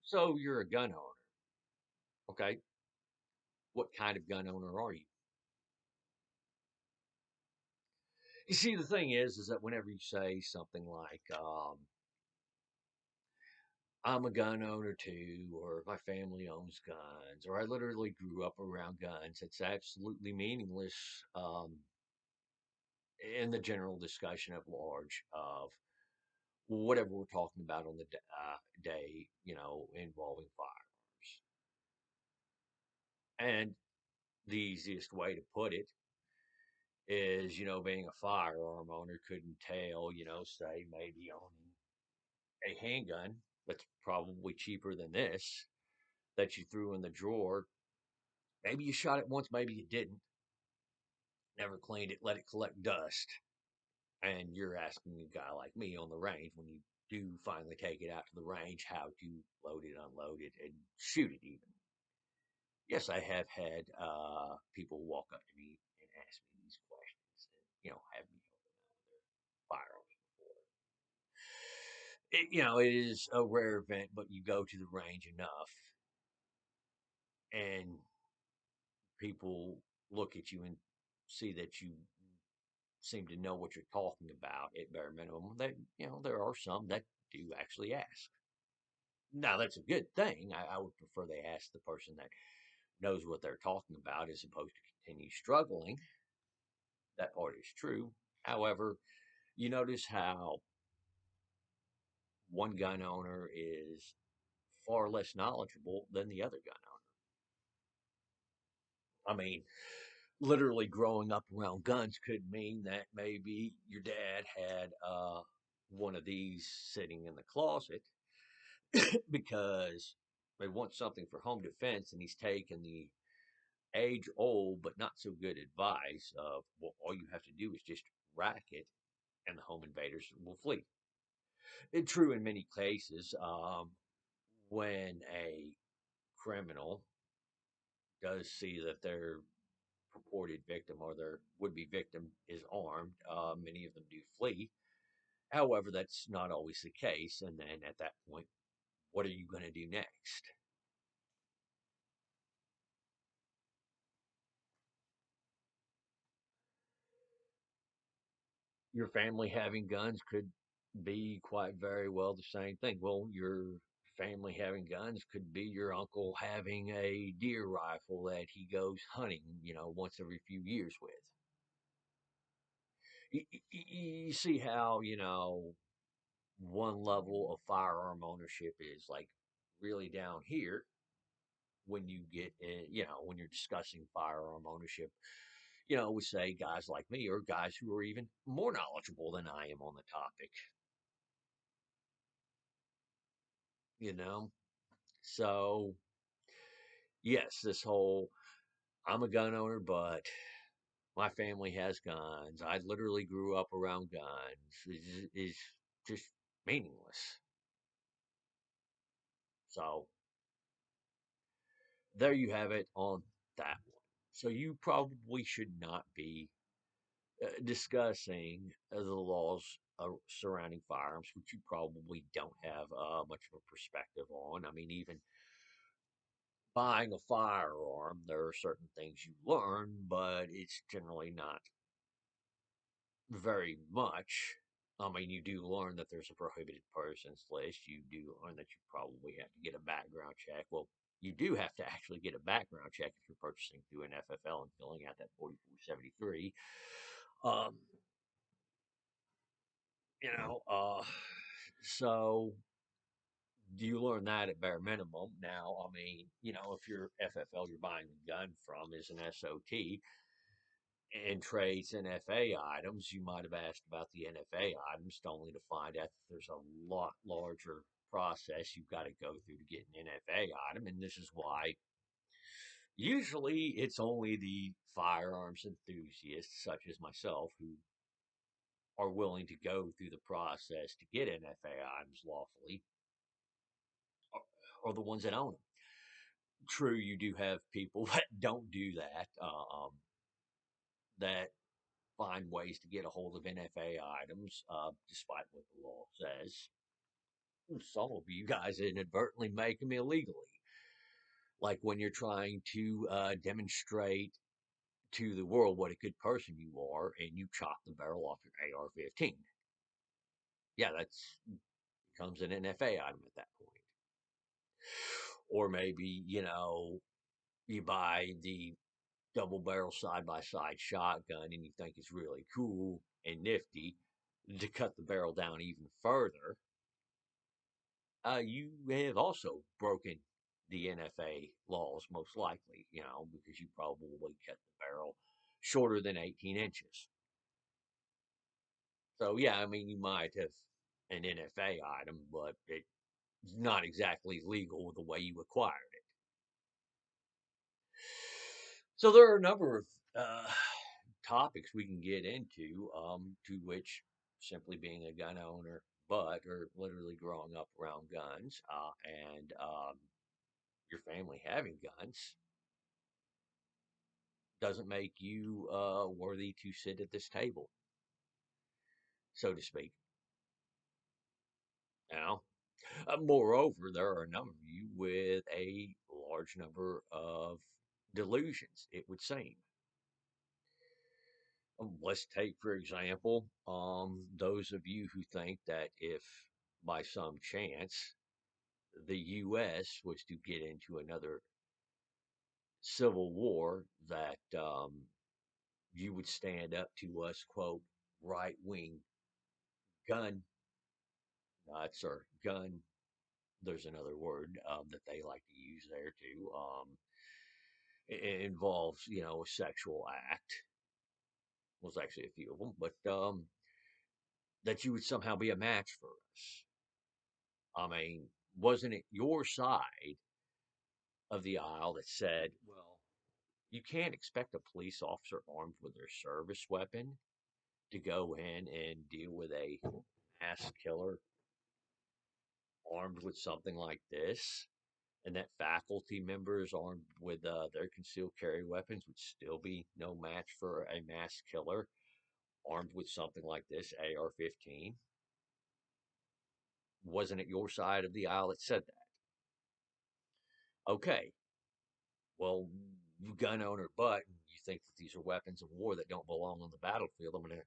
So you're a gun owner, okay? What kind of gun owner are you? You see, the thing is that whenever you say something like, I'm a gun owner too, or my family owns guns, or I literally grew up around guns, it's absolutely meaningless in the general discussion at large of whatever we're talking about on the day, involving firearms. And the easiest way to put it is, being a firearm owner could entail, say maybe owning a handgun that's probably cheaper than this that you threw in the drawer. Maybe you shot it once, maybe you didn't. Never cleaned it, let it collect dust. And you're asking a guy like me on the range when you do finally take it out to the range how to load it, unload it, and shoot it even. Yes, I have had people walk up to me and ask me these questions and, have me help them out with their firearms before. It is a rare event, but you go to the range enough and people look at you and see that you seem to know what you're talking about at bare minimum. That there are some that do actually ask. Now that's a good thing. I would prefer they ask the person that knows what they're talking about as opposed to continue struggling. That part is true. However, you notice how one gun owner is far less knowledgeable than the other gun owner. I mean, literally growing up around guns could mean that maybe your dad had one of these sitting in the closet because they want something for home defense, and he's taken the age old but not so good advice of, well, all you have to do is just rack it and the home invaders will flee. It's true in many cases. When a criminal does see that their purported victim or their would-be victim is armed, many of them do flee. However, that's not always the case, and then at that point, what are you going to do next? Your family having guns could be quite very well the same thing. Well, your family having guns could be your uncle having a deer rifle that he goes hunting, once every few years with. You see how, one level of firearm ownership is like really down here when you get in, when you're discussing firearm ownership. We say guys like me or guys who are even more knowledgeable than I am on the topic, you know? So, yes, this whole I'm a gun owner, but my family has guns. I literally grew up around guns is just meaningless. So, there you have it on that one. So, you probably should not be discussing the laws surrounding firearms, which you probably don't have much of a perspective on. I mean, even buying a firearm, there are certain things you learn, but it's generally not very much. I mean, you do learn that there's a prohibited persons list. You do learn that you probably have to get a background check. Well, you do have to actually get a background check if you're purchasing through an FFL and filling out that 4473. Um, you know, uh, so do you learn that at bare minimum? Now, I mean, if your FFL you're buying the gun from is an SOT, and trades NFA items, you might have asked about the NFA items, only to find out that there's a lot larger process you've got to go through to get an NFA item. And this is why usually it's only the firearms enthusiasts, such as myself, who are willing to go through the process to get NFA items lawfully, are the ones that own them. True, you do have people that don't do that, that find ways to get a hold of NFA items, despite what the law says. some of you guys inadvertently make them illegally. Like when you're trying to demonstrate to the world what a good person you are, and you chop the barrel off your AR-15. Yeah, that's becomes an NFA item at that point. Or maybe you buy the double barrel side by side shotgun, and you think it's really cool and nifty to cut the barrel down even further. You have also broken the NFA laws, most likely, because you probably cut the barrel shorter than 18 inches. So, yeah, I mean, you might have an NFA item, but it's not exactly legal the way you acquired it. So, there are a number of topics we can get into, to which simply being a gun owner, but or literally growing up around guns, and your family having guns doesn't make you worthy to sit at this table, so to speak. You know, moreover, there are a number of you with a large number of delusions. It would seem. Let's take, for example, those of you who think that if by some chance the U.S. was to get into another civil war, that you would stand up to us, quote, right wing gun nuts or gun. There's another word that they like to use there too. It involves, a sexual act. Well, there's actually a few of them, but that you would somehow be a match for us. I mean, wasn't it your side of the aisle that said, well, you can't expect a police officer armed with their service weapon to go in and deal with a mass killer armed with something like this, and that faculty members armed with their concealed carry weapons would still be no match for a mass killer armed with something like this AR-15? Wasn't it your side of the aisle that said that? Okay, well, you gun owner, but you think that these are weapons of war that don't belong on the battlefield. I'm going to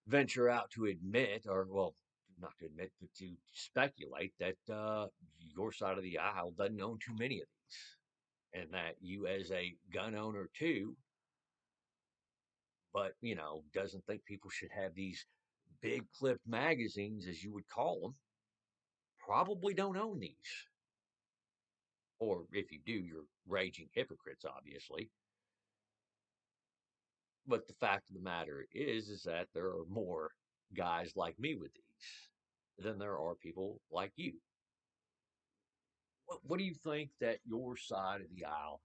venture out to admit, or well, not to admit, but to speculate that your side of the aisle doesn't own too many of these, and that you, as a gun owner too, but doesn't think people should have these big clipped magazines, as you would call them, probably don't own these. Or if you do, you're raging hypocrites, obviously. But the fact of the matter is that there are more guys like me with these than there are people like you. What do you think that your side of the aisle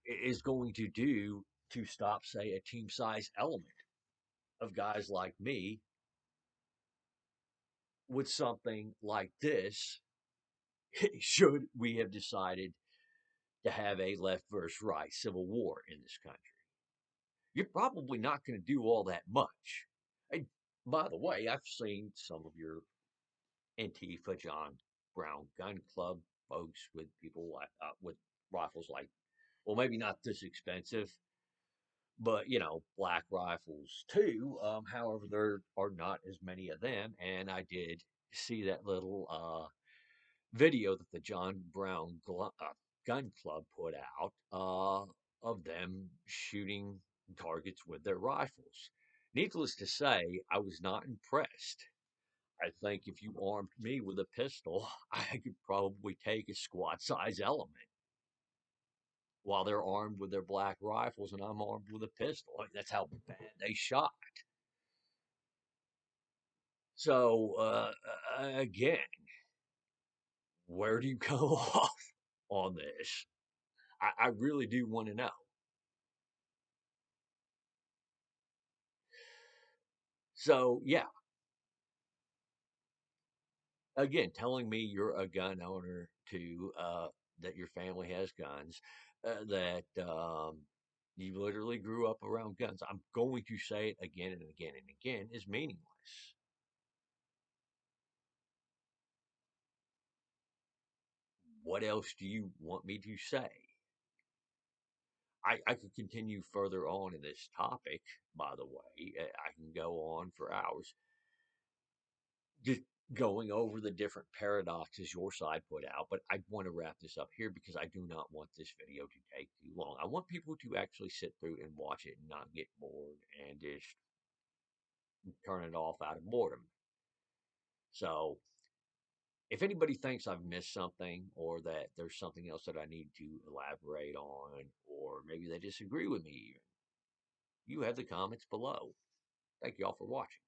is going to do to stop, say, a team size element of guys like me with something like this, should we have decided to have a left versus right civil war in this country? You're probably not going to do all that much. And by the way, I've seen some of your Antifa, John Brown Gun Club folks with people like with rifles like, well, maybe not this expensive, but black rifles too. However, there are not as many of them, and I did see that little video that the John Brown Gun Club put out of them shooting targets with their rifles. Needless to say, I was not impressed. I think if you armed me with a pistol, I could probably take a squad size element while they're armed with their black rifles and I'm armed with a pistol. I mean, that's how bad they shot. So, again, where do you go off on this? I really do want to know. So, yeah, again, telling me you're a gun owner too, that your family has guns, that you literally grew up around guns. I'm going to say it again and again and again is meaningless. what else do you want me to say? I could continue further on in this topic, by the way. I can go on for hours just going over the different paradoxes your side put out, but I want to wrap this up here because I do not want this video to take too long. I want people to actually sit through and watch it and not get bored and just turn it off out of boredom. So, if anybody thinks I've missed something or that there's something else that I need to elaborate on, or maybe they disagree with me even, you have the comments below. Thank you all for watching.